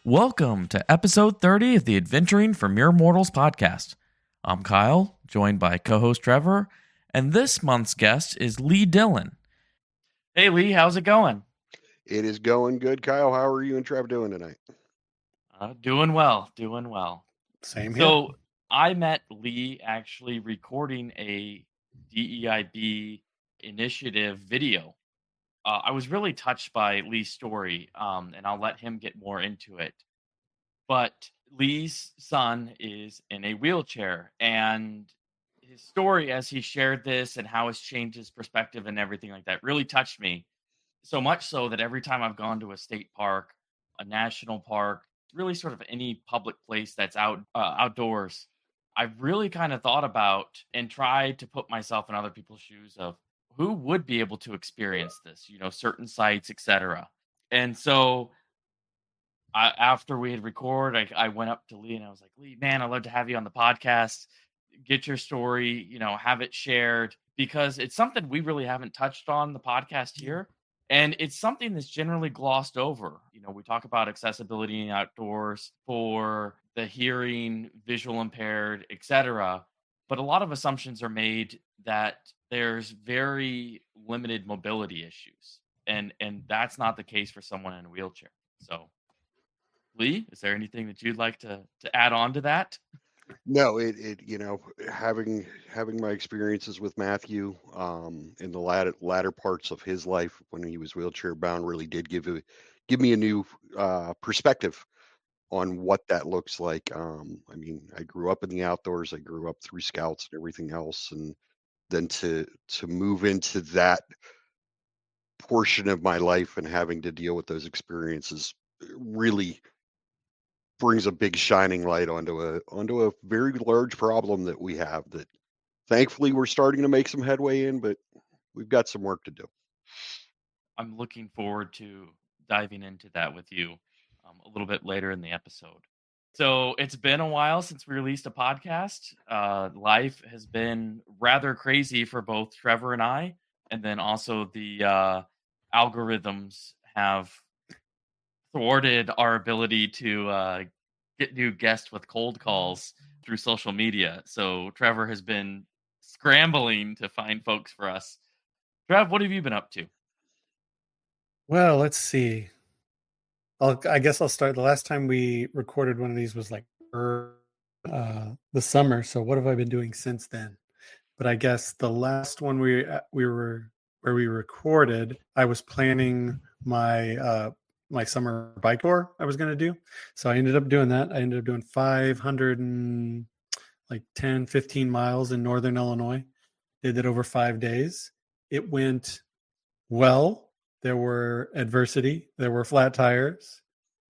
Welcome to episode 30 of the Adventuring for Mere Mortals podcast. I'm Kyle, joined by co-host Trevor, and this month's guest is Lee Dillon. Hey Lee, how's it going? It is going good, Kyle. How are you and Trevor doing tonight? Doing well. Same here. So I met Lee actually recording a DEIB initiative video. I was really touched by Lee's story, and I'll let him get more into it. But Lee's son is in a wheelchair, and his story as he shared this and how it's changed his perspective and everything like that really touched me. So much so that every time I've gone to a state park, a national park, really sort of any public place that's outdoors, I've really kind of thought about and tried to put myself in other people's shoes of who would be able to experience this, certain sites, etc. And so after we had recorded, I went up to Lee and I was like, Lee, man, I'd love to have you on the podcast, get your story, have it shared, because it's something we really haven't touched on the podcast here. And it's something that's generally glossed over. We talk about accessibility in outdoors for the hearing, visual impaired, etc. But a lot of assumptions are made that there's very limited mobility issues. And that's not the case for someone in a wheelchair. So, Lee, is there anything that you'd like to add on to that? No, having my experiences with Matthew in the latter parts of his life when he was wheelchair bound really did give me a new perspective on what that looks like. I grew up in the outdoors. I grew up through Scouts and everything else, and then to move into that portion of my life and having to deal with those experiences really brings a big shining light onto a very large problem that we have that thankfully we're starting to make some headway in, but we've got some work to do. I'm looking forward to diving into that with you a little bit later in the episode. So it's been a while since we released a podcast. Life has been rather crazy for both Trevor and I, and then also the algorithms have thwarted our ability to get new guests with cold calls through social media. So Trevor has been scrambling to find folks for us. Trev, what have you been up to? Well, let's see. I guess I'll start. The last time we recorded one of these was like the summer. So what have I been doing since then? But I guess the last one we recorded, I was planning my my summer bike tour I was going to do. So I ended up doing that. I ended up doing 510, 15 miles in Northern Illinois. Did it over 5 days. It went well. There were adversity. There were flat tires.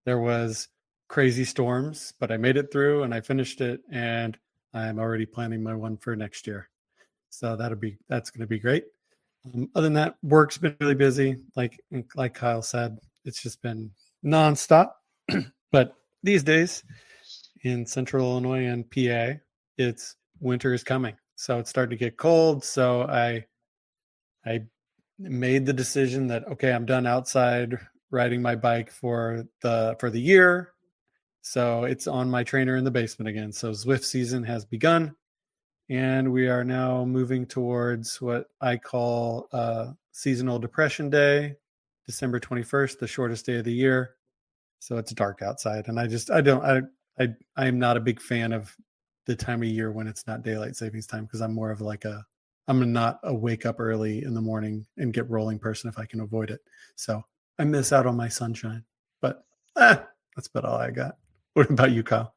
There was crazy storms, but I made it through and I finished it. And I'm already planning my one for next year. So that's going to be great. Other than that, work's been really busy. Like Kyle said, it's just been nonstop. But these days in Central Illinois and PA, it's winter is coming. So it's starting to get cold. So I made the decision that, okay, I'm done outside riding my bike for the year. So it's on my trainer in the basement again. So Zwift season has begun. And we are now moving towards what I call seasonal depression day, December 21st, the shortest day of the year. So it's dark outside. And I am not a big fan of the time of year when it's not daylight savings time, because I'm more of I'm not a wake up early in the morning and get rolling person if I can avoid it. So I miss out on my sunshine. But that's about all I got. What about you, Kyle?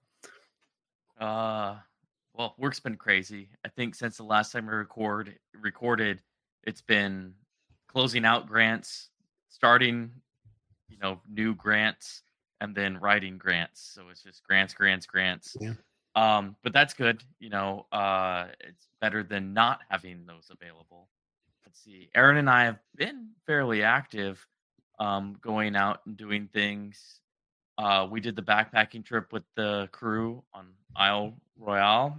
Well, work's been crazy. I think since the last time we recorded, it's been closing out grants, starting, new grants, and then writing grants. So it's just grants. Yeah. But that's good. It's better than not having those available. Let's see. Aaron and I have been fairly active, going out and doing things. We did the backpacking trip with the crew on Isle Royale.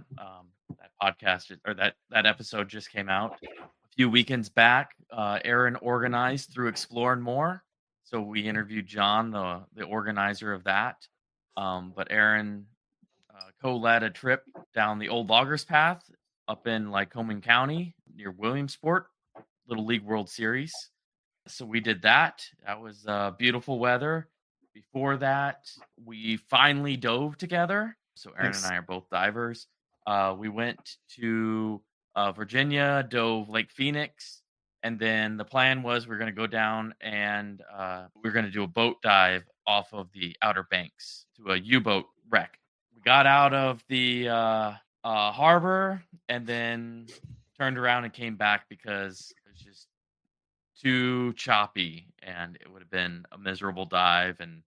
That or that episode just came out a few weekends back. Aaron organized through Explore and More, so we interviewed John, the organizer of that. But Aaron co-led a trip down the Old Loggers Path up in Lycoming County near Williamsport, Little League World Series. So we did that. That was beautiful weather. Before that, we finally dove together. So Aaron and Nice. I are both divers. We went to Virginia, dove Lake Phoenix, and then the plan was we're going to go down and we're going to do a boat dive off of the Outer Banks to a U-boat wreck. We got out of the harbor and then turned around and came back because it was just too choppy and it would have been a miserable dive, and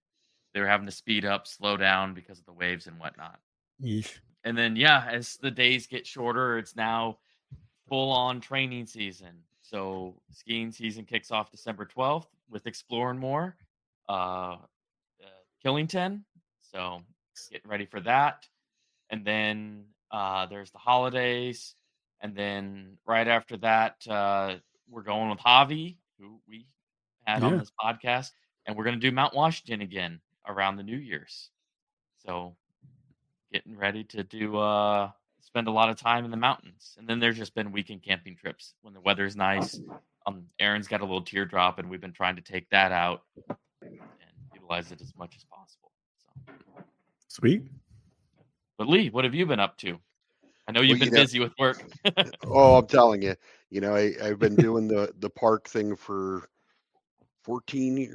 they were having to speed up, slow down because of the waves and whatnot. Yeesh. And then, as the days get shorter, it's now full on training season. So skiing season kicks off December 12th with Explore and More, uh, Killington. So getting ready for that. And then there's the holidays. And then right after that, we're going with Javi, who we had on Yeah. this podcast. And we're going to do Mount Washington again around the New Year's. So getting ready to do spend a lot of time in the mountains. And then there's just been weekend camping trips when the weather's nice. Aaron's got a little teardrop, and we've been trying to take that out and utilize it as much as possible. So, Sweet. but Lee, what have you been up to? I know Well, you've been busy with work. oh, I'm telling you, I've been doing the park thing for 13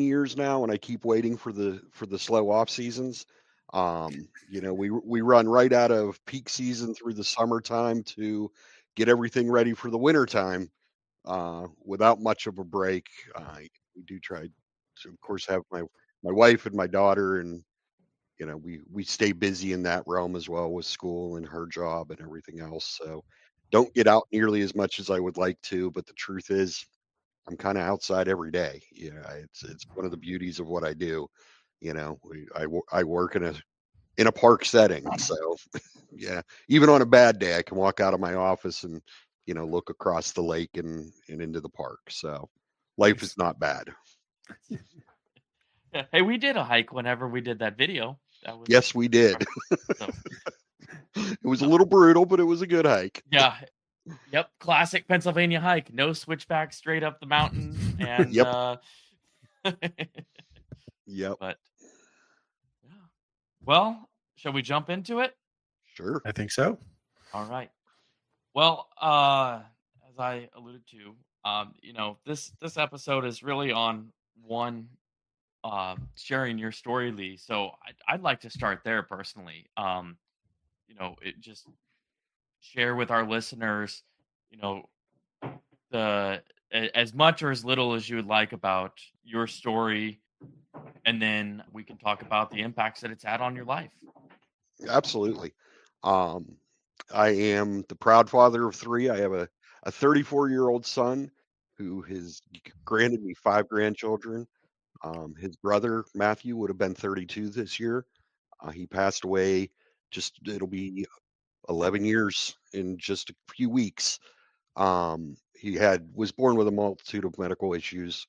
years now, and I keep waiting for the slow off seasons. We run right out of peak season through the summertime to get everything ready for the winter time, without much of a break. We do try to, of course, have my wife and my daughter, and we stay busy in that realm as well with school and her job and everything else. So don't get out nearly as much as I would like to, but the truth is I'm kind of outside every day. It's one of the beauties of what I do. I work in a park setting, so yeah. Even on a bad day, I can walk out of my office and look across the lake and into the park. So life is Nice. not bad. Yeah. Hey, we did a hike whenever we did that video. That was Yes, we did. so, It was a little brutal, but it was a good hike. yeah. Yep, classic Pennsylvania hike. No switchback, straight up the mountain, and Yep. Yep. but yeah. Well, shall we jump into it? Sure. I think so. All right. Well, as I alluded to, this episode is really on one sharing your story, Lee. So I'd like to start there personally. It just share with our listeners, as much or as little as you would like about your story, and then we can talk about the impacts that it's had on your life. Absolutely. I am the proud father of 3. I have a 34-year-old son who has granted me 5 grandchildren. His brother Matthew would have been 32 this year. He passed away it'll be 11 years in just a few weeks. He was born with a multitude of medical issues.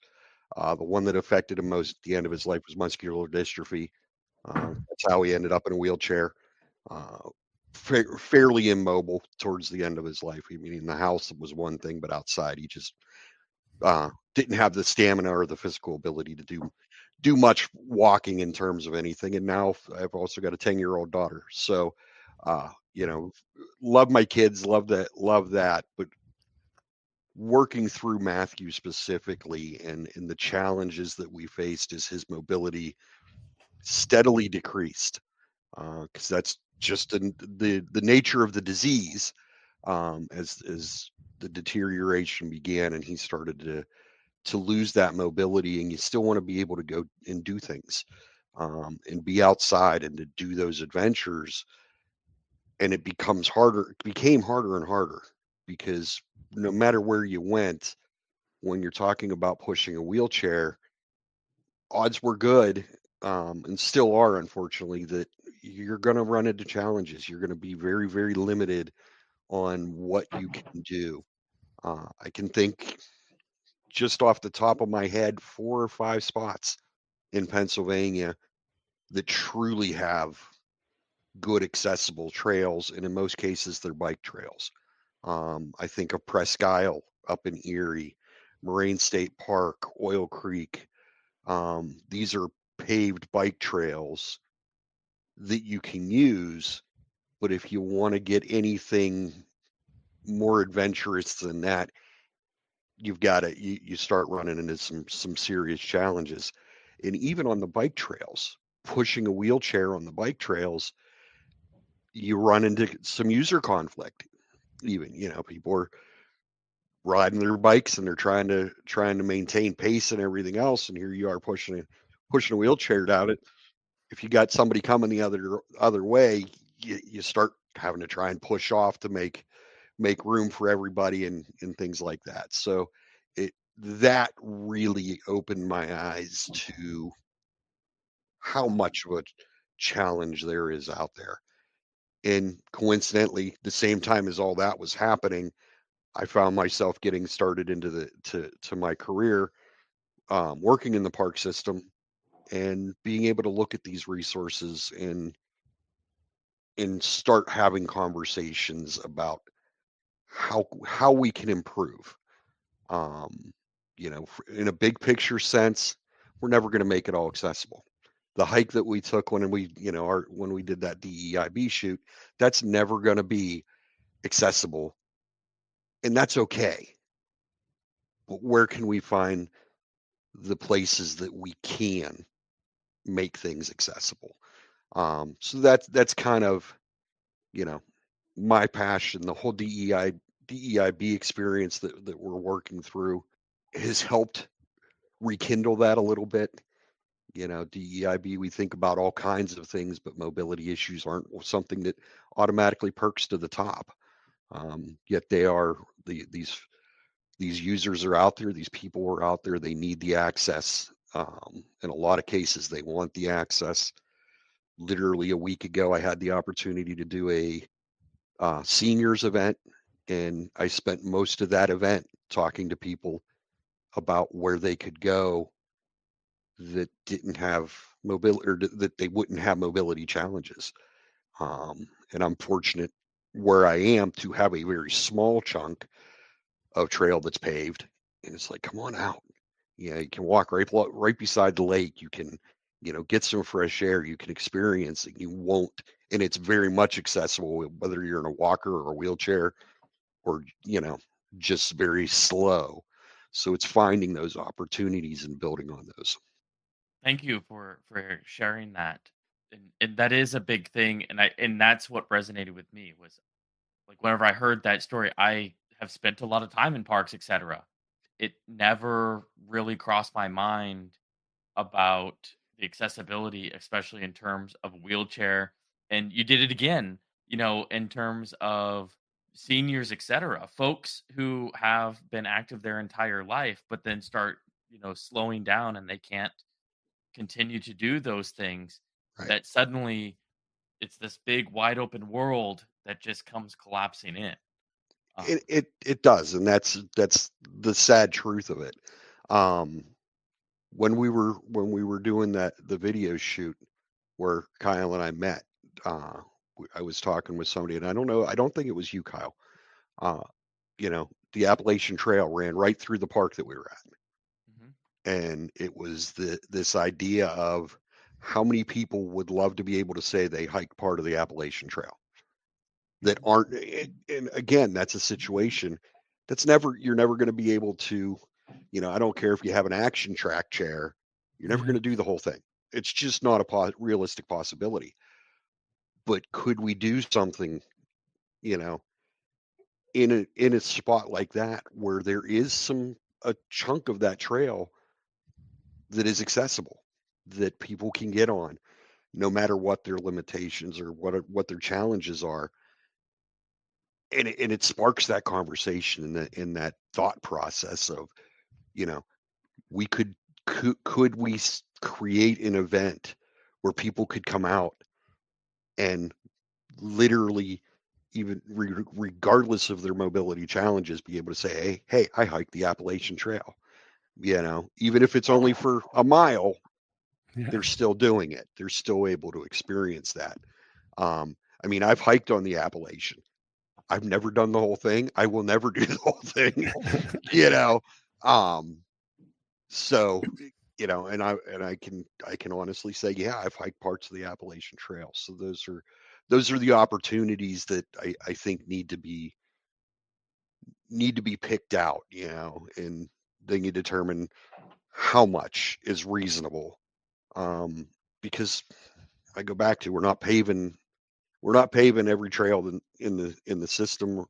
The one that affected him most at the end of his life was muscular dystrophy. That's how he ended up in a wheelchair. Fairly immobile towards the end of his life. I mean, in the house was one thing, but outside he just didn't have the stamina or the physical ability to do much walking in terms of anything. And now I've also got a 10-year-old daughter. So, love my kids, love that. But working through Matthew specifically and the challenges that we faced as his mobility steadily decreased, because that's just the nature of the disease, as the deterioration began and he started to lose that mobility, and you still want to be able to go and do things, and be outside and to do those adventures. and it became harder and harder, because no matter where you went, when you're talking about pushing a wheelchair, odds were good, and still are, unfortunately, that you're going to run into challenges. You're going to be very, very limited on what you can do. I can think just off the top of my head 4 or 5 spots in Pennsylvania that truly have good accessible trails, and in most cases they're bike trails. I think of Presque Isle up in Erie, Moraine State Park, Oil Creek. These are paved bike trails that you can use, but if you want to get anything more adventurous than that, you start running into some serious challenges. And even on the bike trails, pushing a wheelchair on the bike trails, you run into some user conflict. Even, people are riding their bikes and they're trying to maintain pace and everything else, and here you are pushing a wheelchair down it. If you got somebody coming the other way, you start having to try and push off to make room for everybody, and things like that. So that really opened my eyes to how much of a challenge there is out there. And coincidentally, the same time as all that was happening, I found myself getting started into to my career, working in the park system, and being able to look at these resources and start having conversations about how we can improve. Um, in a big picture sense, we're never going to make it all accessible. The hike that we took when when we did that DEIB shoot, that's never going to be accessible, and that's okay. But where can we find the places that we can make things accessible? So that's kind of, you know, my passion. The whole DEIB experience that we're working through has helped rekindle that a little bit. DEIB, we think about all kinds of things, but mobility issues aren't something that automatically perks to the top. Yet they are. These users are out there. These people are out there. They need the access. In a lot of cases, they want the access. Literally a week ago, I had the opportunity to do a seniors event, and I spent most of that event talking to people about where they could go that didn't have mobility, or that they wouldn't have mobility challenges. And I'm fortunate where I am to have a very small chunk of trail that's paved, and it's like, come on out. You can walk right beside the lake. You can, get some fresh air. You can experience it. You won't, and it's very much accessible, whether you're in a walker or a wheelchair, or just very slow. So it's finding those opportunities and building on those. Thank you for sharing that. And that is a big thing, and that's what resonated with me was like whenever I heard that story, I have spent a lot of time in parks, etc. It never really crossed my mind about the accessibility, especially in terms of a wheelchair. And you did it again, in terms of seniors, etc. Folks who have been active their entire life, but then start, slowing down and they can't continue to do those things, Right. that suddenly it's this big wide open world that just comes collapsing in. Um, It does, and that's the sad truth of it. Um, when we were doing the video shoot where Kyle and I met, I was talking with somebody, and I don't think it was you, Kyle. Uh, the Appalachian Trail ran right through the park that we were at, mhm. and it was this idea of how many people would love to be able to say they hiked part of the Appalachian Trail that aren't. And again, that's a situation that's you're never going to be able to. I don't care if you have an action track chair, you're never Yeah. going to do the whole thing. It's just not a realistic possibility. But could we do something, you know, in a spot like that where there is a chunk of that trail that is accessible, that people can get on, no matter what their limitations or what their challenges are. and it sparks that conversation in that thought process of, you know, we could we create an event where people could come out and literally, even regardless of their mobility challenges, be able to say, hey, I hiked the Appalachian Trail. Even if it's only for a mile, Yeah. they're still doing it. They're still able to experience that. I mean, I've hiked on the Appalachian. I've never done the whole thing. I will never do the whole thing. you know, um, so and I can honestly say, yeah, I've hiked parts of the Appalachian Trail. So those are the opportunities that I think need to be picked out, and then you determine how much is reasonable. Because I go back to we're not paving every trail in the system.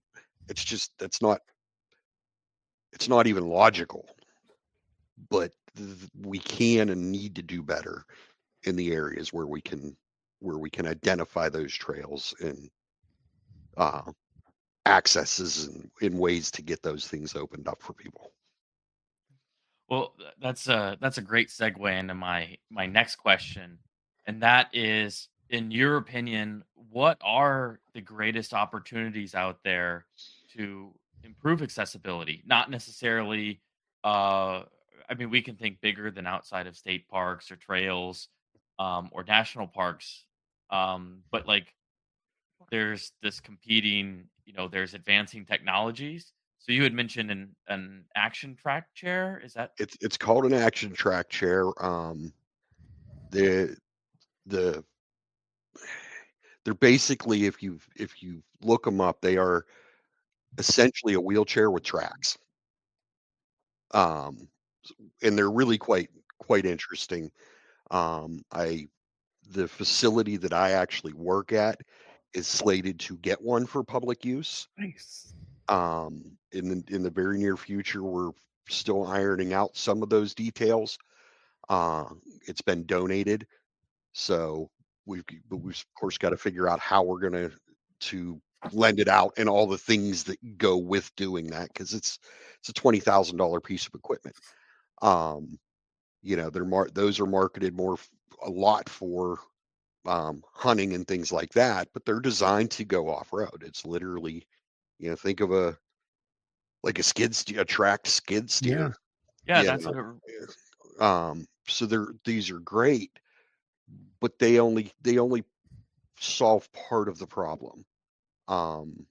It's just it's not even logical. But we can and need to do better in the areas where we can identify those trails and uh, accesses and in ways to get those things opened up for people. Well, that's a great segue into my next question, and that is, in your opinion, what are the greatest opportunities out there to improve accessibility? Not necessarily, uh, I mean, we can think bigger than outside of state parks or trails, or national parks, but like there's this competing, there's advancing technologies. So you had mentioned an action track chair. Is that It's called an action track chair. The the they're basically, if you look them up, they are essentially a wheelchair with tracks. Um, and they're really quite interesting. I The facility that I actually work at is slated to get one for public use. Nice. In the very near future, we're still ironing out some of those details. Uh, it's been donated, so we've of course got to figure out how we're going to lend it out and all the things that go with doing that, because it's a $20,000 piece of equipment. Um, those are marketed a lot for hunting and things like that, but they're designed to go off road. It's literally, think of a tracked skid Yeah. steer. yeah, You that's what it, so these are great, but they only solve part of the problem. Um,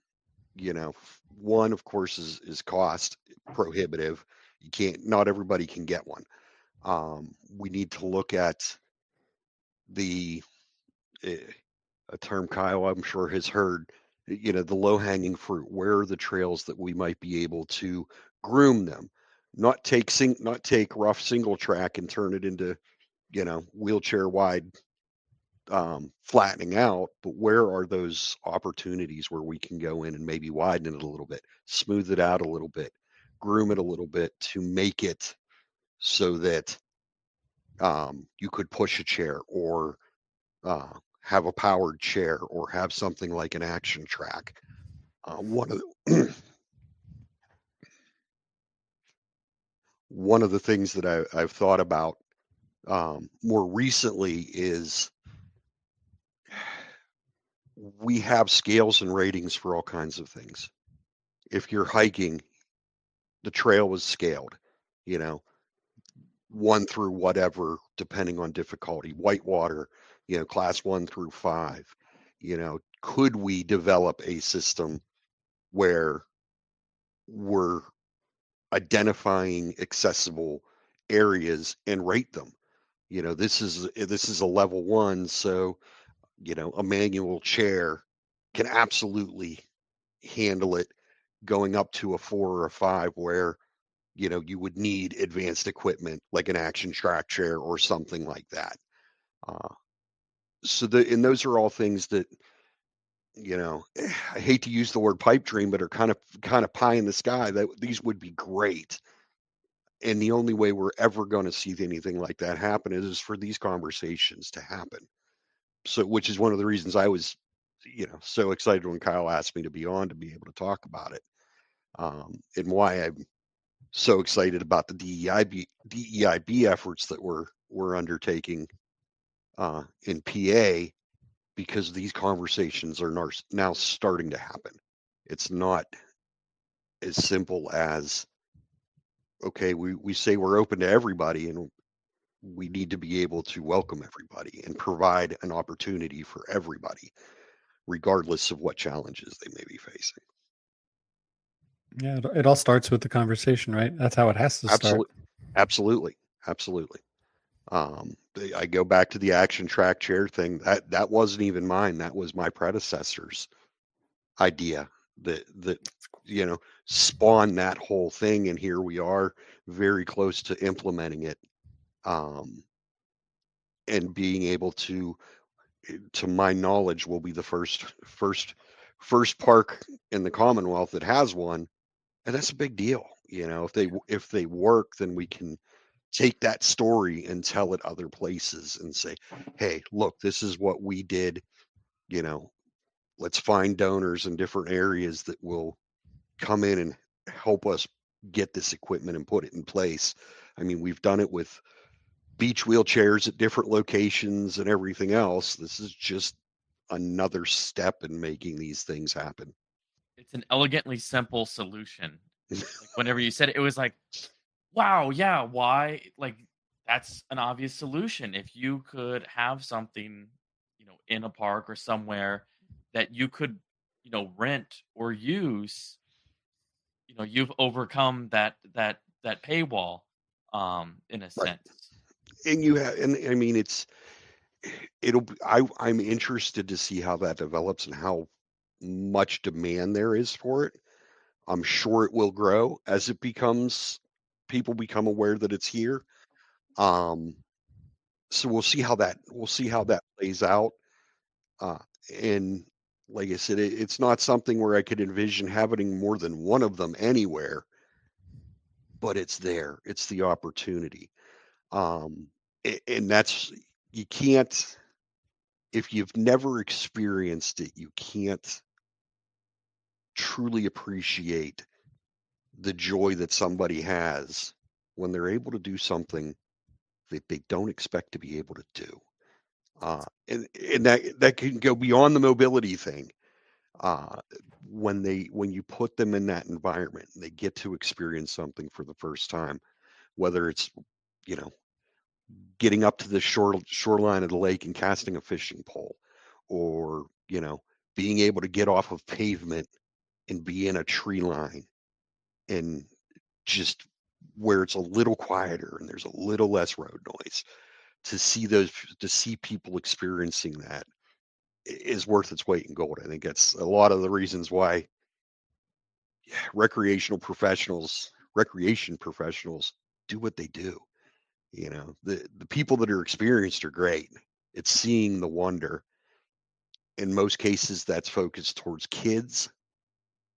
one, of course, is cost prohibitive. Not everybody can get one. We need to look at the eh, a term Kyle, I'm sure, has heard, the low hanging fruit. Where are the trails that we might be able to groom them? Not take rough single track and turn it into, wheelchair wide, flattening out, but where are those opportunities where we can go in and maybe widen it a little bit, smooth it out a little bit, groom it a little bit to make it so that you could push a chair, or uh, have a powered chair, or have something like an action track. One of the one of the things that I've thought about more recently is we have scales and ratings for all kinds of things. If you're hiking, the trail was scaled, you know, one through whatever, depending on difficulty. Whitewater, class 1 through 5. Could we develop a system where we're identifying accessible areas and rate them? This is a level 1, so a manual chair can absolutely handle it. Going up to a 4 or a 5, where you would need advanced equipment like an action track chair or something like that. Uh, and those are all things that, I hate to use the word pipe dream, but are kind of pie in the sky, that these would be great. And the only way we're ever going to see anything like that happen is for these conversations to happen. So, which is one of the reasons I was so excited when Kyle asked me to be on to be able to talk about it. And why I'm so excited about the DEIB efforts that we're undertaking in PA, because these conversations are now starting to happen. It's not as simple as, okay, we say we're open to everybody, and we need to be able to welcome everybody and provide an opportunity for everybody, regardless of what challenges they may be facing. Yeah, it all starts with the conversation, right? That's how it has to start. Absolutely, absolutely. I go back to the action track chair thing. That wasn't even mine. That was my predecessor's idea that spawned that whole thing, and here we are, very close to implementing it, and being able to my knowledge, will be the first park in the Commonwealth that has one, and that's a big deal. If they work, then we can take that story and tell it other places and say, hey, look, this is what we did. Let's find donors in different areas that will come in and help us get this equipment and put it in place. I mean, we've done it with beach wheelchairs at different locations and everything else. This is just another step in making these things happen. It's an elegantly simple solution. Like whenever you said it, it was like, wow, yeah, why? Like that's an obvious solution. If you could have something, in a park or somewhere that you could, rent or use, you've overcome that paywall, in a Right. sense. And I mean, I'm interested to see how that develops and how much demand there is for it. I'm sure it will grow as people become aware that it's here. Um, so we'll see how that plays out. Uh, and like I said, it's not something where I could envision having more than one of them anywhere, but it's there. It's the opportunity. And that's, you can't, if you've never experienced it, you can't truly appreciate the joy that somebody has when they're able to do something that they don't expect to be able to do. And that can go beyond the mobility thing. Uh, when you put them in that environment and they get to experience something for the first time, whether it's, you know, getting up to the shoreline of the lake and casting a fishing pole, or, being able to get off of pavement and be in a tree line, and just where it's a little quieter and there's a little less road noise, to see people experiencing that is worth its weight in gold. I think that's a lot of the reasons why recreation professionals do what they do. The people that are experienced are great. It's seeing the wonder. In most cases, that's focused towards kids,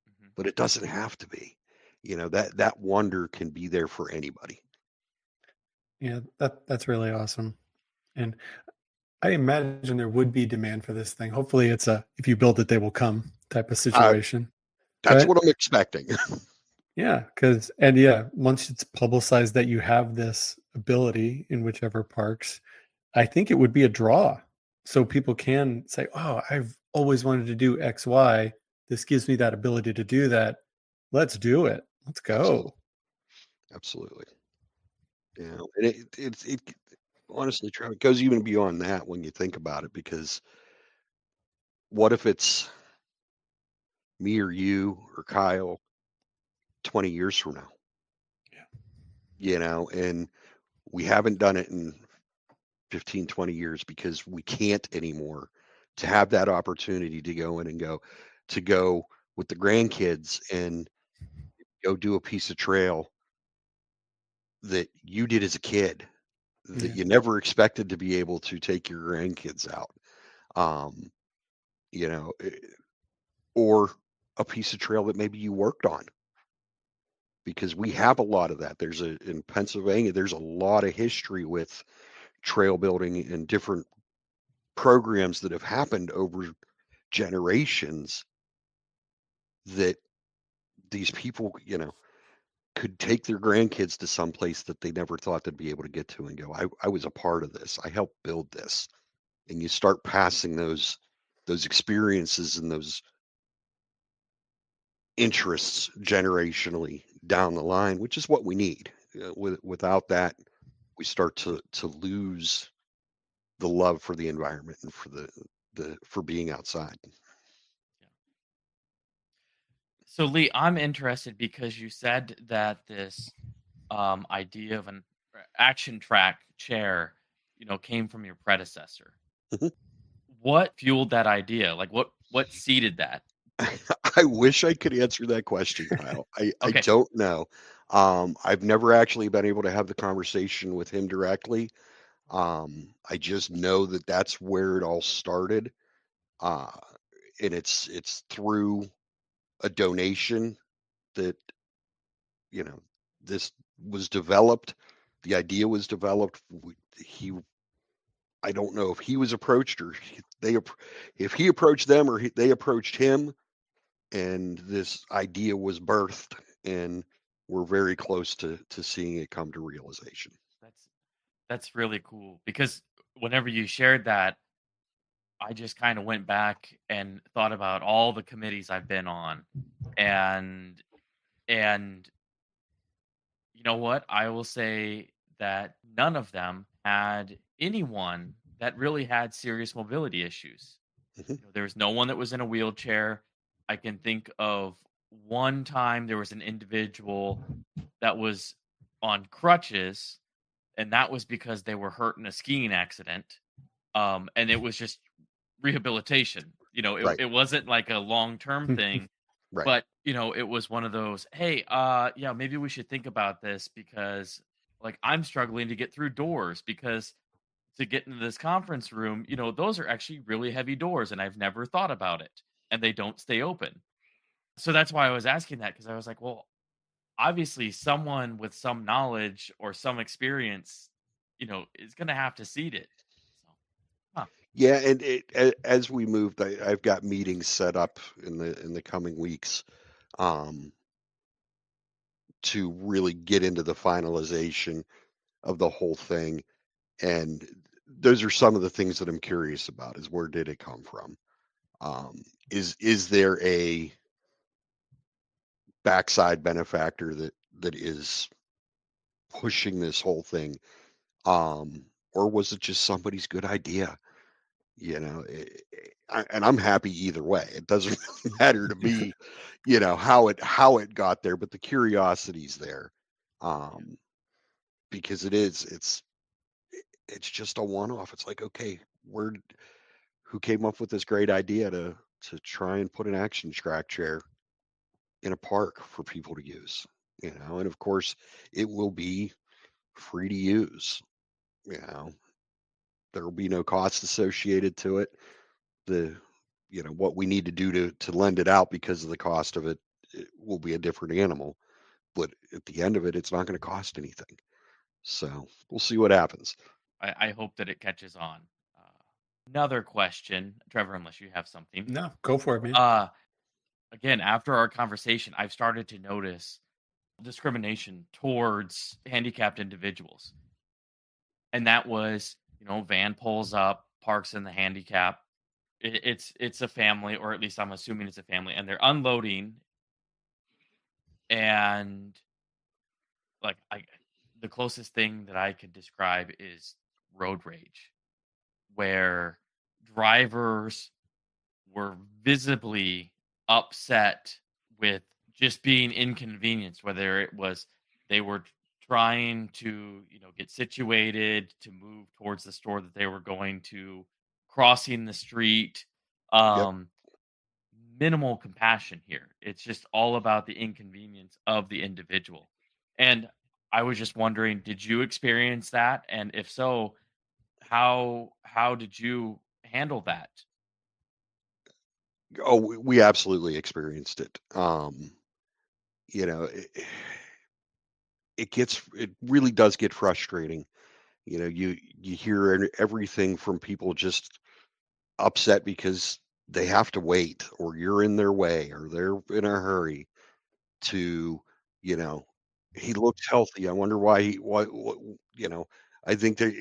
Mhm. but it doesn't have to be. That wonder can be there for anybody. Yeah, that's really awesome. And I imagine there would be demand for this thing. Hopefully it's a if you build it, they will come type of Uh, situation. that's But what I'm expecting. yeah, once it's publicized that you have this ability in whichever parks, I think it would be a draw. So people can say, "Oh, I've always wanted to do X, Y. This gives me that ability to do that. Let's do it. Let's Absolutely, go." absolutely. And it honestly, Trevor, it goes even beyond that when you think about it, because what if it's me or you or Kyle 20 years from now? And we haven't done it in 15, 20 years because we can't anymore, to have that opportunity to go in and go with the grandkids and go do a piece of trail that you did as a kid, that Yeah. you never expected to be able to take your grandkids out. Um, you know, eh, or a piece of trail that maybe you worked on, because we have a lot of that. In Pennsylvania, there's a lot of history with trail building and different programs that have happened over generations that these people, could take their grandkids to some place that they never thought they'd be able to get to and go, I was a part of this. I helped build this. And you start passing those experiences and those interests generationally down the line, which is what we need. Without that, we start to lose the love for the environment and for the for being outside. Yeah. So Lee, I'm interested because you said that this idea of an action track chair, came from your predecessor. What fueled that idea? Like what seeded that? I wish I could answer that question, Kyle. I Okay. don't know. I've never actually been able to have the conversation with him directly. I just know that that's where it all started, uh, and it's through a donation that you know this was developed. The idea was developed. He, I don't know if he was approached or if he approached them or they approached him, and this idea was birthed, and we're very close to seeing it come to realization. That's that's really cool because whenever you shared that, I just kind of went back and thought about all the committees I've been on, and and you know what? I will say that none of them had anyone that really had serious mobility issues. Mhm. There was no one that was in a wheelchair. I can think of one time there was an individual that was on crutches, and that was because they were hurt in a skiing accident. And it was just rehabilitation. Right, It wasn't like a long term thing, right. but it was one of those, hey, yeah, maybe we should think about this because like I'm struggling to get through doors because to get into this conference room, those are actually really heavy doors and I've never thought about it and they don't stay open. So that's why I was asking that because I was like, well, obviously someone with some knowledge or some experience, is going to have to seed it. So, huh. Yeah, and as we moved, I've got meetings set up in the coming weeks, um, to really get into the finalization of the whole thing. And those are some of the things that I'm curious about: is where did it come from? Is there a backside benefactor that is pushing this whole thing, or was it just somebody's good idea? And I'm happy either way. It doesn't really matter to Yeah. me, how it got there, but the curiosity's there, Yeah. um, because it's just a one-off. It's like, okay, who came up with this great idea to try and put an action track chair in a park for people to use, and of course it will be free to use. You know, there will be no cost associated to it. The what we need to do to lend it out because of the cost of it, it will be a different animal. But at the end of it, it's not going to cost anything. So we'll see what happens. I hope that it catches on. Uh, Another question, Trevor, unless you have something. No, go for it, man. Uh, Again, after our conversation, I've started to notice discrimination towards handicapped individuals. And that was, van pulls up, parks in the handicap. It's a family, or at least I'm assuming it's a family, and they're unloading. And like the closest thing that I could describe is road rage, where drivers were visibly upset with just being inconvenienced, whether it was they were trying to, get situated to move towards the store that they were going to, crossing the street. Yep. Um, Minimal compassion here. It's just all about the inconvenience of the individual. And I was just wondering, did you experience that? And if so, how did you handle that? Oh, we absolutely experienced it. You know, it really does get frustrating. You hear everything from people just upset because they have to wait, or you're in their way, or they're in a hurry to, you know, he looks healthy. I wonder why what, you know, I think that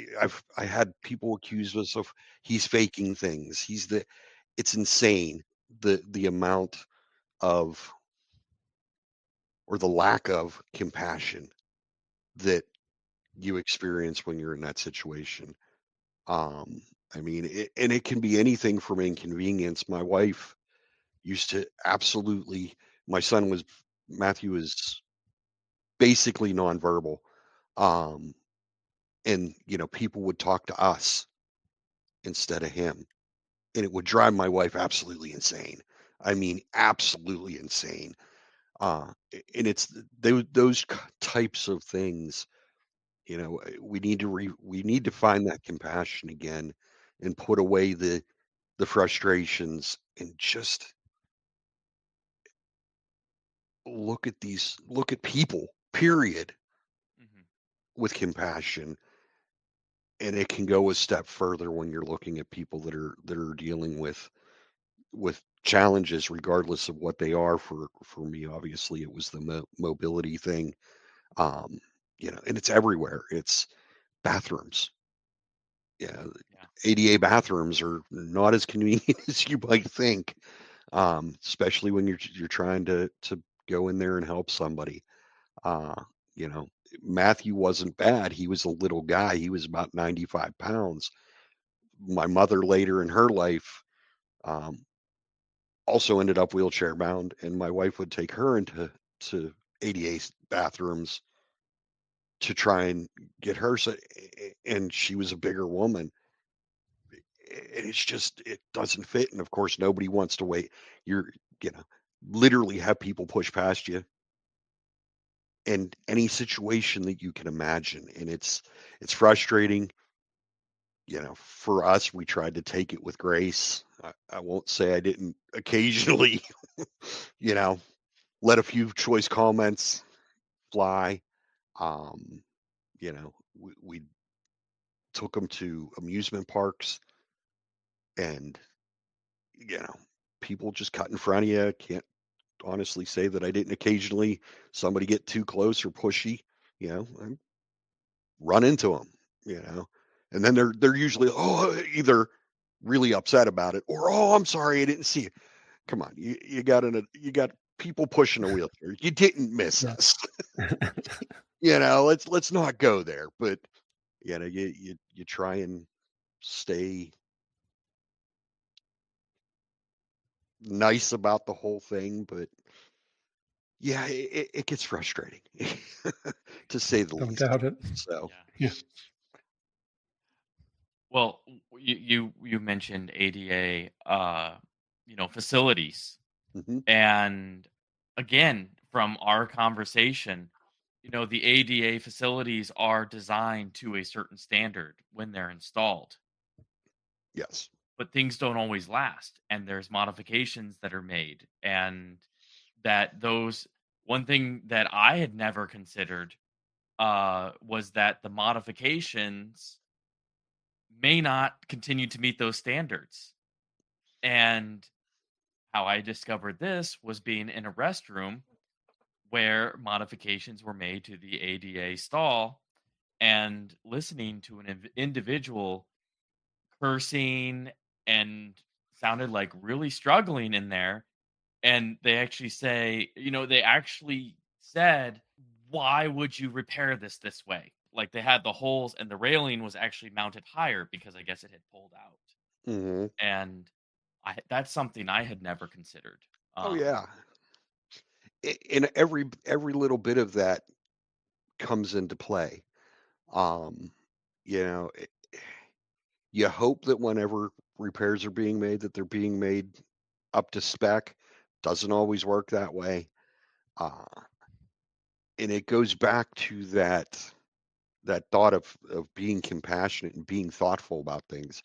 I had people accuse us of he's faking things. It's insane the amount of, or the lack of compassion that you experience when you're in that situation. Um, I mean, and it can be anything from inconvenience. My wife used to absolutely, my son was, Matthew is basically nonverbal. Um, and, people would talk to us instead of him. And it would drive my wife absolutely insane. I mean, absolutely insane. And it's those types of things, we need to find that compassion again and put away the frustrations and just look at people, period, Hmm. with compassion. And it can go a step further when you're looking at people that are dealing with challenges, regardless of what they are. For me, obviously, it was the mobility thing. Um, and it's everywhere. It's bathrooms. Yeah, Yeah. ADA bathrooms are not as convenient as you might think, especially when you're trying to go in there and help somebody. Uh, you know, Matthew wasn't bad. He was a little guy. He was about 95 pounds. My mother later in her life, um, also ended up wheelchair bound, and my wife would take her into to ADA bathrooms to try and get her. So, and she was a bigger woman. And it's just, it doesn't fit. And of course, nobody wants to wait. You're, you know, literally have people push past you in any situation that you can imagine. And it's frustrating. For us, we tried to take it with grace. I won't say I didn't occasionally, you know, let a few choice comments fly. Um, we took them to amusement parks, and, you know, people just cut in front of you. Can't honestly say that I didn't occasionally, somebody get too close or pushy, I run into them, you know, and then they're usually, either really upset about it, or, I'm sorry, I didn't see you. Come on, you got people pushing a wheelchair. You didn't miss Yeah. us. Let's not go there. But you try and stay nice about the whole thing, but yeah, it gets frustrating to say the Don't least. doubt it. So, Yeah. Yeah. Well, you mentioned ADA, facilities, mhm, and again, from our conversation, the ADA facilities are designed to a certain standard when they're installed, yes, but things don't always last, and there's modifications that are made, and that those one thing that I had never considered was that the modifications may not continue to meet those standards. And how I discovered this was being in a restroom where modifications were made to the ADA stall and listening to an individual cursing and sounded like really struggling in there. And they actually they actually said, why would you repair this way? Like they had the holes and the railing was actually mounted higher because I guess it had pulled out. hmm And that's something I had never considered. oh Um, yeah. And every little bit of that comes into play. Um, you know, it, you hope that whenever repairs are being made, that they're being made up to spec. Doesn't always work that way. Uh, and it goes back to that thought of being compassionate and being thoughtful about things,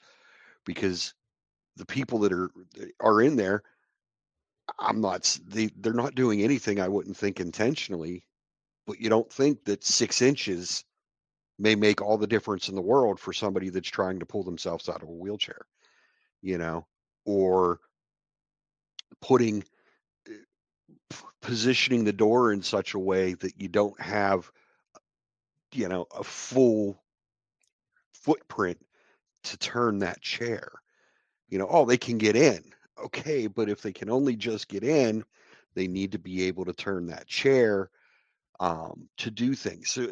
because the people that are in there, they're not doing anything, I wouldn't think, intentionally. But you don't think that 6 inches may make all the difference in the world for somebody that's trying to pull themselves out of a wheelchair, you know, or putting positioning the door in such a way that you don't have, a full footprint to turn that chair. Oh, they can get in. Okay, but if they can only just get in, they need to be able to turn that chair to do things. So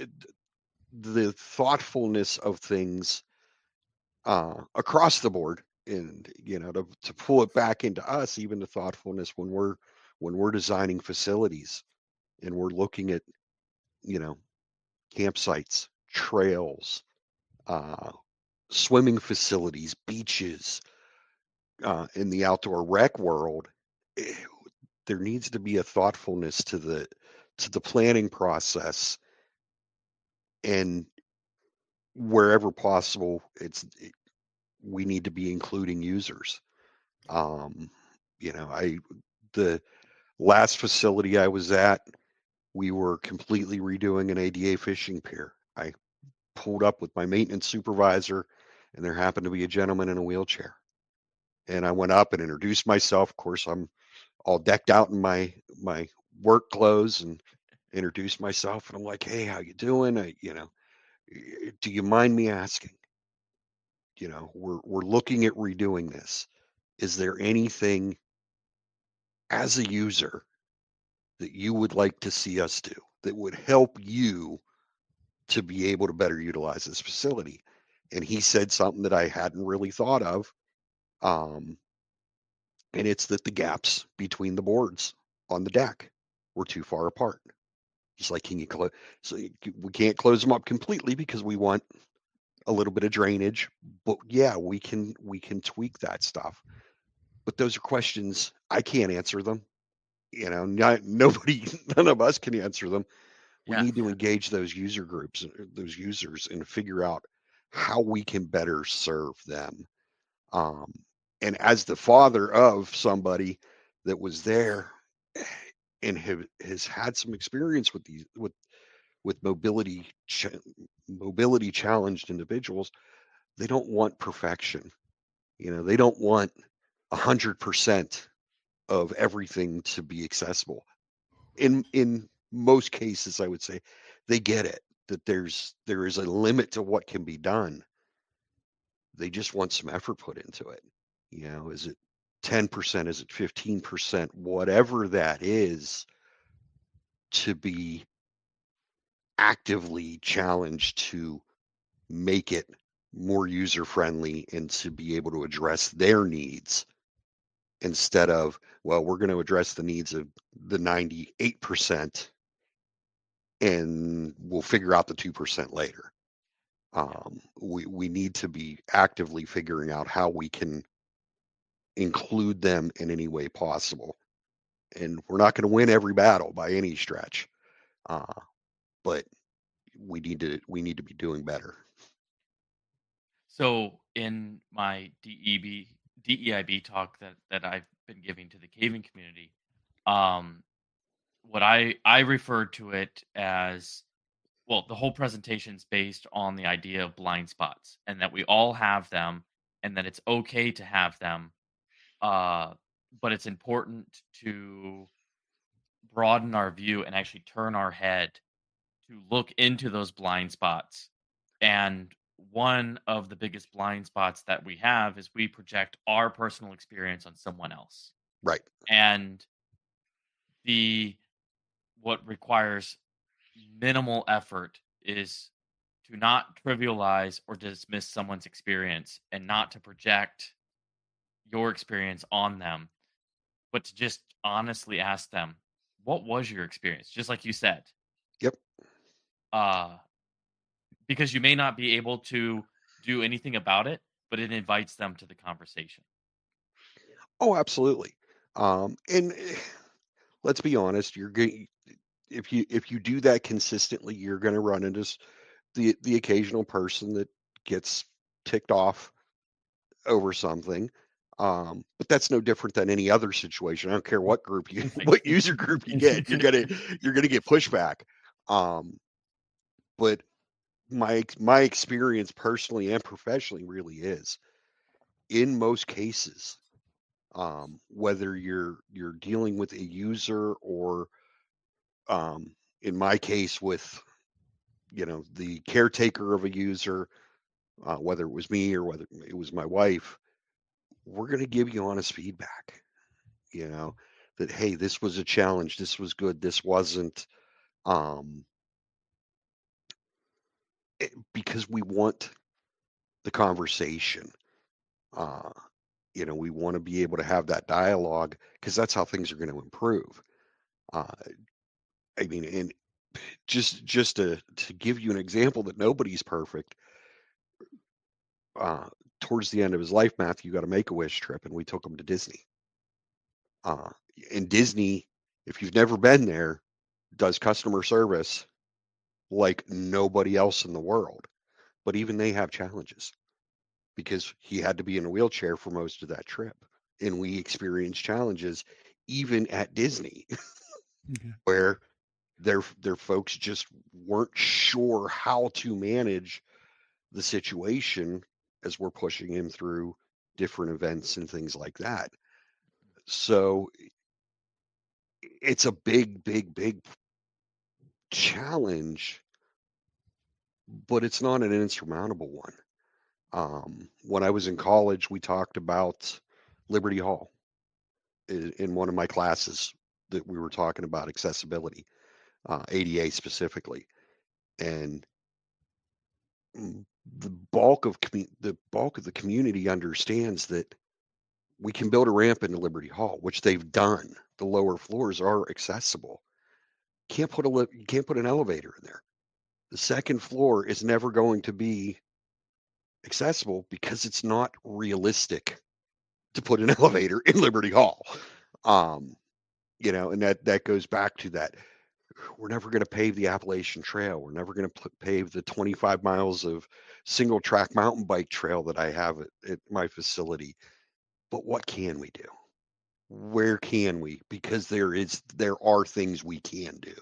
the thoughtfulness of things across the board, and to pull it back into us, even the thoughtfulness when we're designing facilities and we're looking at you know campsites, trails, uh, swimming facilities, beaches, in the outdoor rec world. eh, there needs to be a thoughtfulness to the planning process, and wherever possible, we need to be including users. Um, I the last facility I was at, we were completely redoing an ADA fishing pier. I pulled up with my maintenance supervisor, and there happened to be a gentleman in a wheelchair. And I went up and introduced myself. Of course, I'm all decked out in my work clothes, and introduced myself. And I'm like, "Hey, how you doing? Do you mind me asking? We're looking at redoing this. Is there anything as a user that you would like to see us do that would help you to be able to better utilize this facility?" And he said something that I hadn't really thought of. Um, and it's that the gaps between the boards on the deck were too far apart. He's like, "Can you close?" So we can't close them up completely because we want a little bit of drainage. But yeah, we can tweak that stuff. But those are questions I can't answer them. Nobody, none of us can answer them. We Yeah. need to engage those user groups, those users, and figure out how we can better serve them. Um, and as the father of somebody that was there and has had some experience with these with mobility challenged individuals, they don't want perfection. They don't want 100% of everything to be accessible. In most cases, I would say they get it, that there is a limit to what can be done. They just want some effort put into it. Is it 10%? Is it 15%? Whatever that is, to be actively challenged to make it more user friendly and to be able to address their needs, instead of, well, we're going to address the needs of the 98% and we'll figure out the 2% later. We need to be actively figuring out how we can include them in any way possible. And we're not going to win every battle by any stretch, uh, but we need to be doing better. So in my DEIB talk that I've been giving to the caving community, um, what I referred to it as, well, the whole presentation's based on the idea of blind spots and that we all have them and that it's okay to have them. Uh, but it's important to broaden our view and actually turn our head to look into those blind spots. And one of the biggest blind spots that we have is we project our personal experience on someone else. Right. And the what requires minimal effort is to not trivialize or dismiss someone's experience and not to project your experience on them, but to just honestly ask them, what was your experience? Just like you said. Yep. Uh, because you may not be able to do anything about it, but it invites them to the conversation. Oh, absolutely. And let's be honest, you're going if you do that consistently, you're going to run into the occasional person that gets ticked off over something. But that's no different than any other situation. I don't care what group you, Like, what user group you get, you're gonna get pushback. Um, but my experience personally and professionally really is, in most cases, Whether you're dealing with a user or, in my case, with the caretaker of a user, whether it was me or whether it was my wife, we're going to give you honest feedback. That, hey, this was a challenge, this was good, this wasn't. Because we want the conversation. Uh, we want to be able to have that dialogue because that's how things are going to improve. Uh, I mean, and just to give you an example that nobody's perfect. Uh, Towards the end of his life, Matthew got a Make-A-Wish trip, and we took him to Disney. And Disney, if you've never been there, does customer service like nobody else in the world. But even they have challenges because he had to be in a wheelchair for most of that trip. And we experienced challenges even at Disney where their folks just weren't sure how to manage the situation as we're pushing him through different events and things like that. So it's a big, big, big challenge, but it's not an insurmountable one. When I was in college, we talked about Liberty Hall in one of my classes that we were talking about accessibility, ADA specifically, and the bulk of the community understands that we can build a ramp into Liberty Hall, which they've done. The lower floors are accessible. You can't put an elevator in there. The second floor is never going to be accessible because it's not realistic to put an elevator in Liberty Hall. And that goes back to that. We're never going to pave the Appalachian Trail. We're never going to pave the 25 miles of single track mountain bike trail that I have at my facility. But what can we do? Where can we? Because there are things we can do.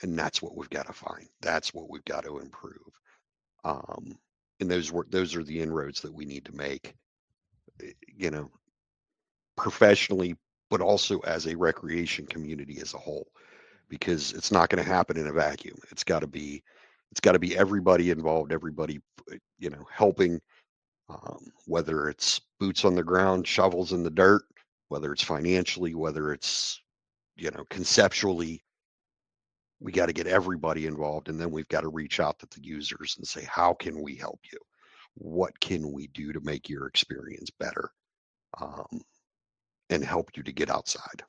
And that's what we've got to find. That's what we've got to improve. And those are the inroads that we need to make, professionally, but also as a recreation community as a whole, because it's not going to happen in a vacuum. It's got to be everybody involved, everybody, helping, whether it's boots on the ground, shovels in the dirt, whether it's financially, whether it's, conceptually. We got to get everybody involved, and then we've got to reach out to the users and say, how can we help you? What can we do to make your experience better, and help you to get outside?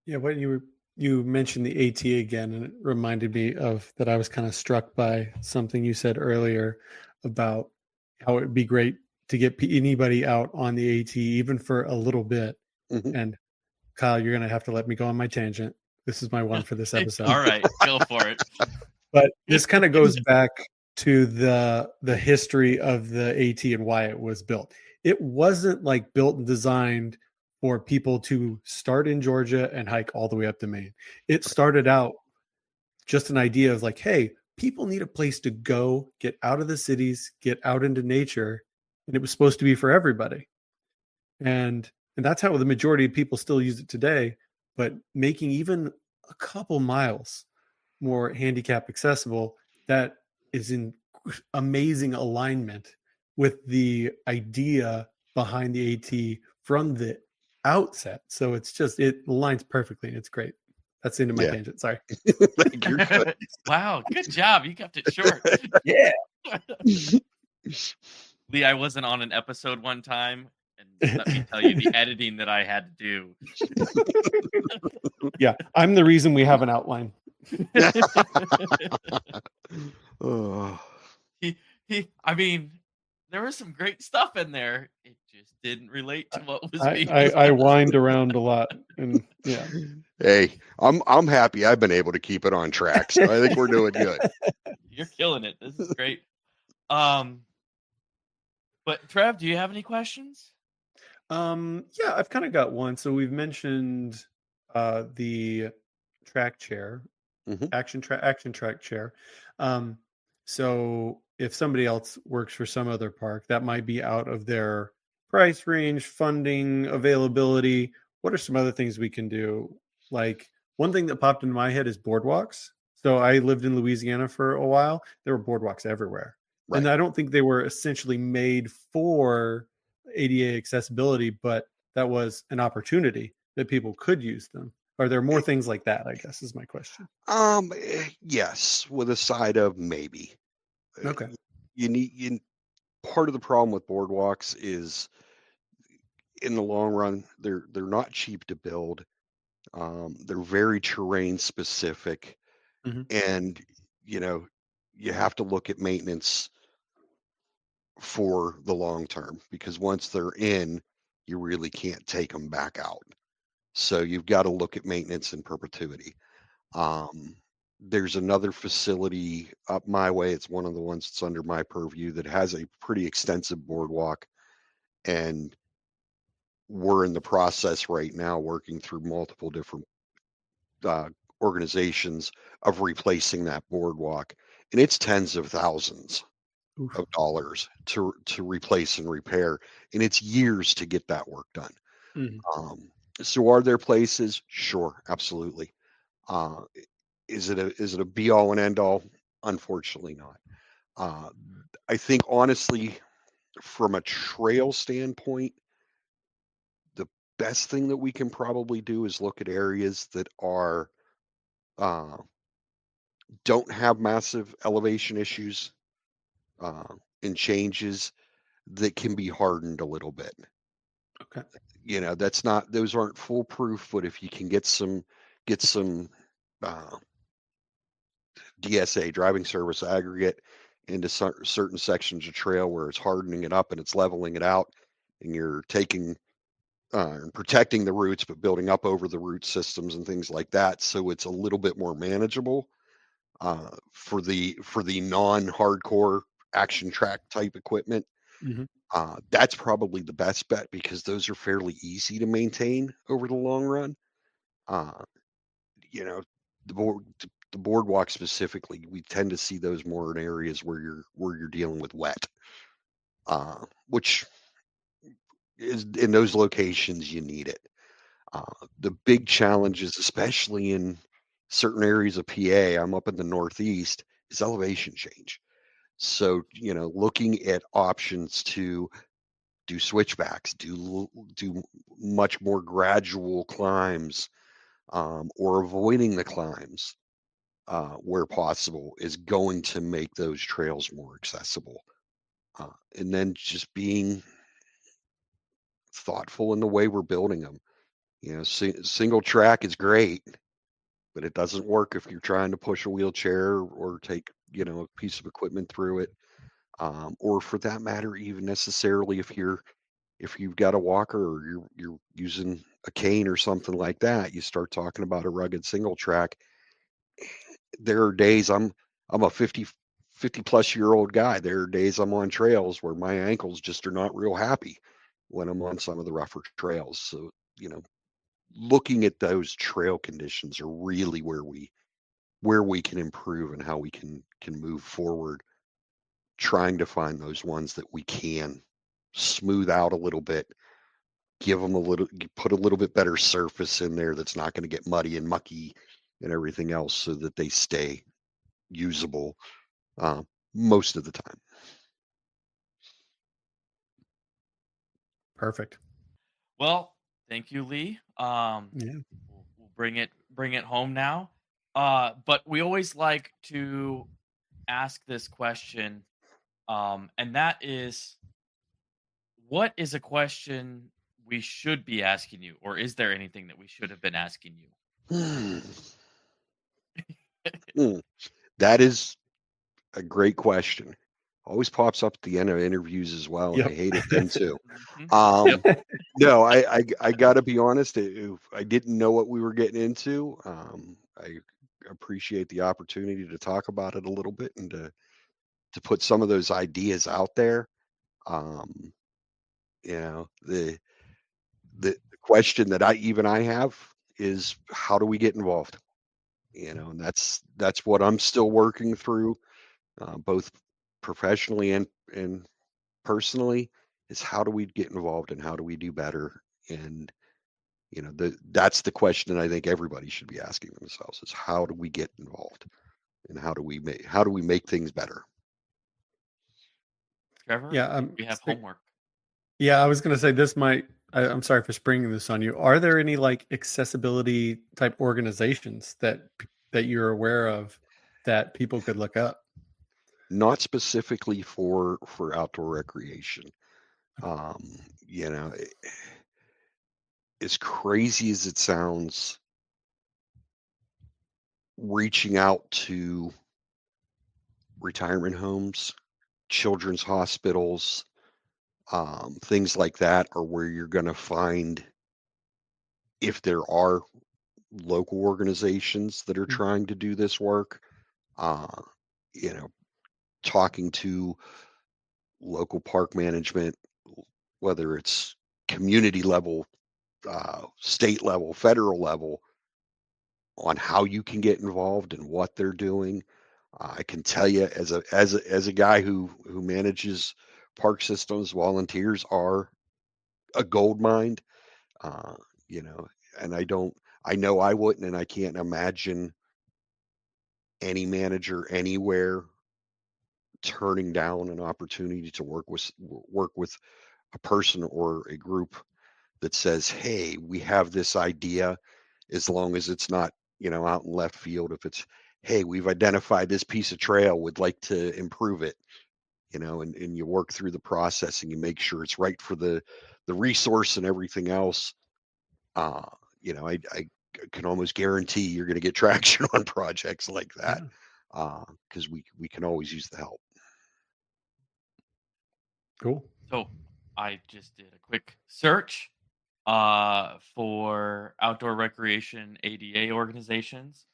Yeah, what you mentioned the AT again, and it reminded me of that. I was kind of struck by something you said earlier about how it would be great to get anybody out on the AT, even for a little bit. Mm-hmm. And Kyle, you're going to have to let me go on my tangent. This is my one for this episode. All right, go for it. But this kind of goes back to the history of the AT and why it was built. It wasn't like built and designed for people to start in Georgia and hike all the way up to Maine. It started out just an idea of like, hey, people need a place to go, get out of the cities, get out into nature. And it was supposed to be for everybody. And that's how the majority of people still use it today. But making even a couple miles more handicap accessible, that is in amazing alignment with the idea behind the AT from the outset. So it's just, it aligns perfectly and it's great. That's the end of my tangent. Sorry. You're good. Wow, good job. You kept it short. Yeah. Lee, I wasn't on an episode one time, and let me tell you, the editing that I had to do. Yeah, I'm the reason we have an outline. Oh. I mean, there was some great stuff in there. It just didn't relate to what was being I whined around a lot, and yeah. Hey, I'm happy I've been able to keep it on track. So I think we're doing good. You're killing it. This is great. But Trev, do you have any questions? Yeah, I've kind of got one. So we've mentioned the track chair, action track chair. So if somebody else works for some other park, that might be out of their price range, funding, availability. What are some other things we can do? Like, one thing that popped into my head is boardwalks. So I lived in Louisiana for a while. There were boardwalks everywhere. And Right. I don't think they were essentially made for ADA accessibility, but that was an opportunity that people could use them. Are there more things like that, I guess, is my question. Yes, with a side of maybe. Uh, Okay. part of the problem with boardwalks is in the long run, they're not cheap to build. They're very terrain specific, Mhm. and you know, you have to look at maintenance for the long term because once they're in, you really can't take them back out. So you've got to look at maintenance in perpetuity. Um, there's another facility up my way. It's one of the ones that's under my purview that has a pretty extensive boardwalk, and we're in the process right now working through multiple different uh, organizations of replacing that boardwalk, and it's tens of thousands Oof. of dollars to replace and repair, and it's years to get that work done. Mhm. Um, so are there places? Sure, absolutely. Uh, is it a be all and end all? Unfortunately not. Uh, I think honestly, from a trail standpoint, the best thing that we can probably do is look at areas that are uh, don't have massive elevation issues and changes that can be hardened a little bit. Okay. That's not those aren't foolproof, but if you can get some uh, DSA driving service aggregate into certain sections of trail where it's hardening it up and it's leveling it out, and you're taking and protecting the roots, but building up over the root systems and things like that, so it's a little bit more manageable for the non-hardcore action track type equipment. Mhm. That's probably the best bet because those are fairly easy to maintain over the long run. Uh, you know, the boardwalk specifically, we tend to see those more in areas where you're dealing with wet, which is in those locations you need it. The big challenges, especially in certain areas of PA, I'm up in the Northeast, is elevation change. So, looking at options to do switchbacks, do much more gradual climbs, or avoiding the climbs where possible is going to make those trails more accessible. And then just being thoughtful in the way we're building them. Single track is great, but it doesn't work if you're trying to push a wheelchair or take a piece of equipment through it, or for that matter, even necessarily if you've got a walker or you're using a cane or something like that. You start talking about a rugged single track. There are days I'm a 50 plus year old guy. There are days I'm on trails where my ankles just are not real happy when I'm on some of the rougher trails. So, looking at those trail conditions are really where we can improve and how we can move forward, trying to find those ones that we can smooth out a little bit, give them put a little bit better surface in there that's not going to get muddy and mucky and everything else so that they stay usable uh, most of the time. Perfect. Well, thank you, Lee. Yeah. We'll bring it home now. But we always like to ask this question, and that is, what is a question we should be asking you, or is there anything that we should have been asking you? Hmm. Hmm. That is a great question. Always pops up at the end of interviews as well, and I Yep. hate it then too. Mhm. Yep. Um, no, I got to be honest. If I didn't know what we were getting into, I appreciate the opportunity to talk about it a little bit and to put some of those ideas out there. Um, the question that I have is how do we get involved? And that's what I'm still working through, both professionally and personally. is how do we get involved and how do we do better? And that's the question I think everybody should be asking themselves is how do we get involved and how do we make things better? Trevor, Yeah, I think we have homework. Yeah, I was going to say this might. I'm sorry for springing this on you. Are there any like accessibility type organizations that you're aware of that people could look up? Not specifically for outdoor recreation. As crazy as it sounds, reaching out to retirement homes, children's hospitals, things like that are where you're going to find, if there are local organizations that are trying to do this work, talking to local park management, whether it's community level, state level, federal level, on how you can get involved and what they're doing. I can tell you, as a guy who manages park systems, volunteers are a gold mine. And I know I wouldn't, and I can't imagine any manager anywhere turning down an opportunity to work with a person or a group that says, hey, we have this idea, as long as it's not, out in left field. If it's, hey, we've identified this piece of trail, would like to improve it, and you work through the process and you make sure it's right for the resource and everything else. I can almost guarantee you're going to get traction on projects like that, because we can always use the help. Cool. So I just did a quick search for outdoor recreation ADA organizations.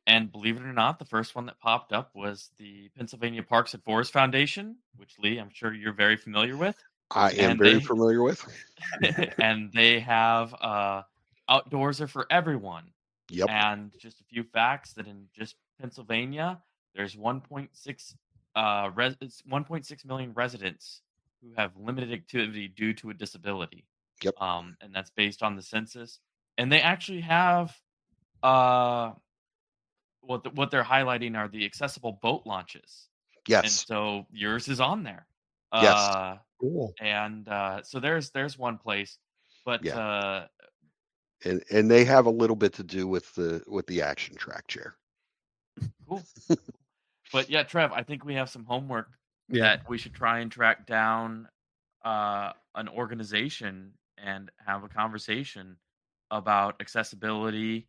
And believe it or not, the first one that popped up was the Pennsylvania Parks and Forest Foundation, which, Lee, I'm sure you're very familiar with. I am very familiar with. And they have outdoors are for everyone. Yep. And just a few facts that in just Pennsylvania, there's 1.6 million residents who have limited activity due to a disability. Yep. And that's based on the census. And they actually have what they're highlighting are the accessible boat launches. Yes. And so yours is on there. Yes. Cool. And so there's one place, but and they have a little bit to do with the action track chair. Cool. But yeah, Trev, I think we have some homework that we should try and track down an organization and have a conversation about accessibility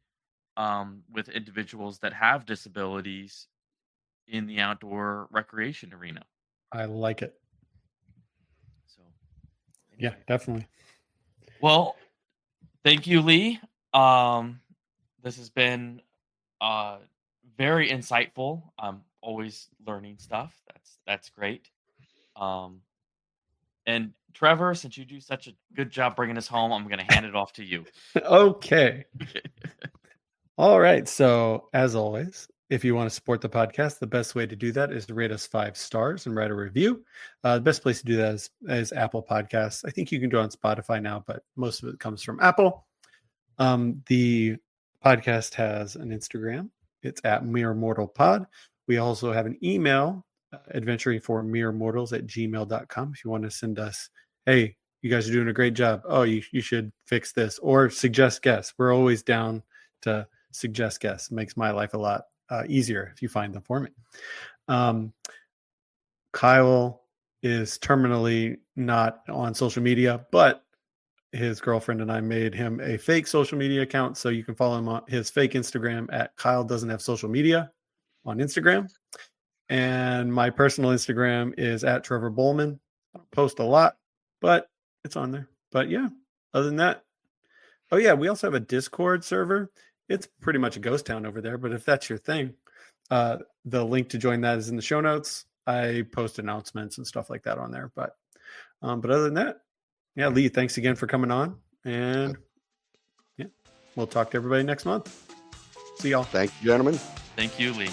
with individuals that have disabilities in the outdoor recreation arena. I like it. So, anyway. Yeah, definitely. Well, thank you, Lee. This has been very insightful. I'm always learning stuff. That's great. And Trevor, since you do such a good job bringing us home, I'm going to hand it off to you. Okay. All right. So, as always, if you want to support the podcast, the best way to do that is to rate us 5 stars and write a review. The best place to do that is Apple Podcasts. I think you can do it on Spotify now, but most of it comes from Apple. The podcast has an Instagram. It's at Mere Mortal Pod. We also have an email, adventuring for mere mortals at gmail.com. If you want to send us, hey, you guys are doing a great job. Oh, you should fix this, or suggest guests. We're always down to suggest guests. It makes my life a lot easier if you find them for me. Kyle is terminally not on social media, but his girlfriend and I made him a fake social media account, so you can follow him on his fake Instagram at Kyle Doesn't Have Social Media on Instagram. And my personal Instagram is at Trevor Bowman. I don't post a lot, but it's on there. But yeah, other than that, oh yeah, we also have a Discord server. It's pretty much a ghost town over there, but if that's your thing, the link to join that is in the show notes. I post announcements and stuff like that on there. But other than that, yeah, Lee, thanks again for coming on. And yeah, we'll talk to everybody next month. See y'all. Thank you, gentlemen. Thank you, Lee.